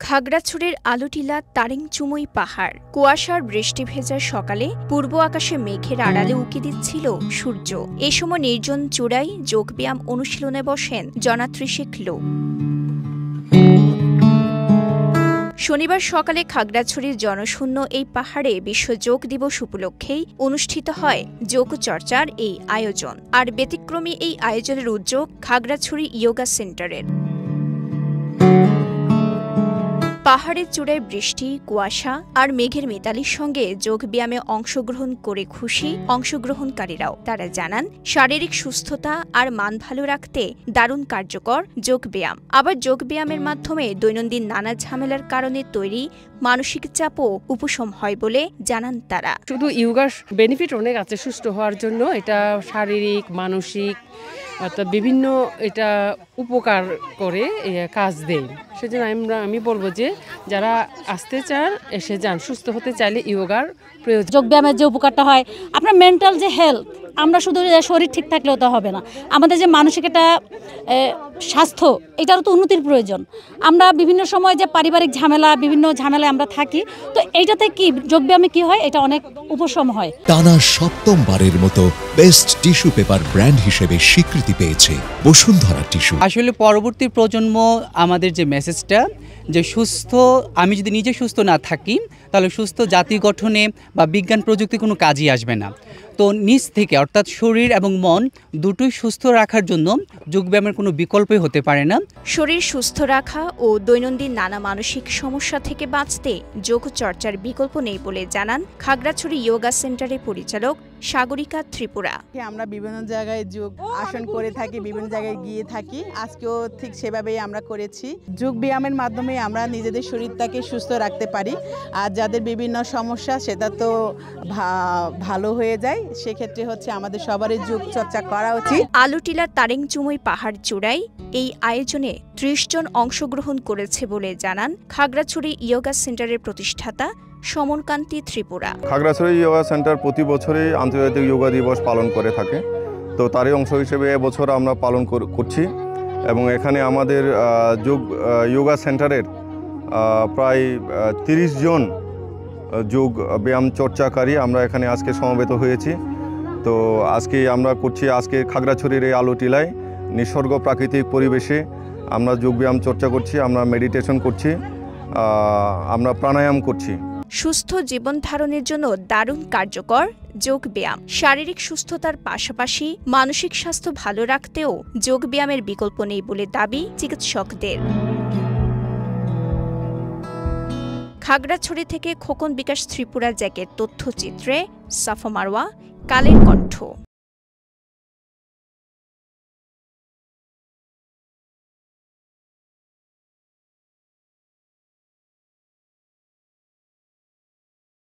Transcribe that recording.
খাগড়াছড়ির আলুটিলা তারেংচুমুই পাহাড়। কুয়াশার বৃষ্টি ভেজা সকালে পূর্ব আকাশে মেঘের আড়ালে উঁকি দিচ্ছিল সূর্য। এ সময় নির্জন চূড়ায় যোগব্যায়াম অনুশীলনে বসেন জনা৩০ লোক। শনিবার সকালে খাগড়াছড়ির জনশূন্য এই পাহাড়ে বিশ্ব যোগ দিবস উপলক্ষেই অনুষ্ঠিত হয় যোগচর্চার এই আয়োজন। আর ব্যতিক্রমী এই আয়োজনের উদ্যোগ খাগড়াছড়ি ইয়োগা সেন্টারের। পাহাড়ের চূড়ায় বৃষ্টি, কুয়াশা আর মেঘের মিতালির সঙ্গে যোগব্যায়ামে অংশগ্রহণ করে খুশি অংশগ্রহণকারীরাও। তারা জানান, শারীরিক সুস্থতা আর মান ভালো রাখতে দারুণ কার্যকর যোগব্যায়াম। আবার যোগব্যায়ামের মাধ্যমে দৈনন্দিন নানা ঝামেলার কারণে তৈরি মানসিক চাপও উপশম হয় বলে জানান তারা। শুধু ইয়োগার বেনিফিট অনেক আছে সুস্থ হওয়ার জন্য। এটা শারীরিক, মানসিক অর্থাৎ বিভিন্ন এটা উপকার করে কাজ দেয়। সেজন্য আমি বলবো যে যারা আসতে চান এসে যান, সুস্থ হতে চাইলে ইয়োগার প্রয়োজন। যোগব্যায়ামের যে উপকারটা হয়, আপনার মেন্টাল যে হেলথ, আমরা শুধু শরীর ঠিক থাকলেও তো হবে না, আমাদের যে মানসিক একটা স্বাস্থ্য, এটারও তো উন্নতির প্রয়োজন। আমরা বিভিন্ন সময় যে পারিবারিক ঝামেলা, বিভিন্ন ঝামেলায় আমরা থাকি, তো এইটাতে কি যোগব্যায়ামে কি হয়, এটা অনেক উপশম হয়। টানা সপ্তমবারের মতো বেস্ট টিস্যু পেপার ব্র্যান্ড হিসেবে স্বীকৃতি পেয়েছে বসুন্ধরা টিস্যু। আসলে পরবর্তী প্রজন্ম আমাদের যে মেসেজটা, যে সুস্থ, আমি যদি নিজে সুস্থ না থাকি তাহলে সুস্থ জাতি গঠনে বা বিজ্ঞান প্রযুক্তি কোনো কাজই আসবে না। তো নিজ থেকে অর্থাৎ শরীর এবং মন দুটোই সুস্থ রাখার জন্য যোগব্যায়ামের কোনো বিকল্পই হতে পারে না। শরীর সুস্থ রাখা ও দৈনন্দিন নানা মানসিক সমস্যা থেকে বাঁচতে যোগচর্চার বিকল্প নেই বলে জানান খাগড়াছড়ি ইয়োগা সেন্টারের পরিচালক সাগরিকা ত্রিপুরা। আমরা বিভিন্ন জায়গায় যোগ আসন করে থাকি, বিভিন্ন জায়গায় গিয়ে থাকি। আজকেও ঠিক সেভাবেই আমরা করেছি। যোগ ব্যায়ামের মাধ্যমে আমরা নিজেদের শরীরটাকে সুস্থ রাখতে পারি, আর যাদের বিভিন্ন সমস্যা সেটা তো ভালো হয়ে যায়। সেক্ষেত্রে হচ্ছে আমাদের সবারই যোগ চর্চা করা উচিত। আলুটিলার তারেংচুমুই পাহাড় চূড়ায় এই আয়োজনে ৩০ জন অংশগ্রহণ করেছে বলে জানান খাগড়াছড়ি ইয়োগা সেন্টারের প্রতিষ্ঠাতা সমনকান্তি ত্রিপুরা। খাগড়াছড়ি ইয়োগা সেন্টার প্রতি বছরই আন্তর্জাতিক যোগা দিবস পালন করে থাকে। তো তারই অংশ হিসেবে এবছর আমরা পালন করছি এবং এখানে আমাদের যোগা সেন্টারের প্রায় ৩০ জন যোগ ব্যায়াম চর্চাকারী আমরা এখানে আজকে সমবেত হয়েছি। তো আজকে আমরা করছি আজকে খাগড়াছড়ির এই আলুটিলায় নিসর্গ প্রাকৃতিক পরিবেশে আমরা যোগ ব্যায়াম চর্চা করছি, আমরা মেডিটেশন করছি, আমরা প্রাণায়াম করছি। সুস্থ জীবন ধারণের জন্য দারুণ কার্যকর যোগব্যায়াম। শারীরিক সুস্থতার পাশাপাশি মানসিক স্বাস্থ্য ভালো রাখতেও যোগব্যায়ামের বিকল্প নেই বলে দাবি চিকিৎসকদের। খাগড়াছড়ি থেকে খোকন বিকাশ ত্রিপুরা জ্যাকের তথ্যচিত্রে সাফা মারওয়া, কালের কণ্ঠ।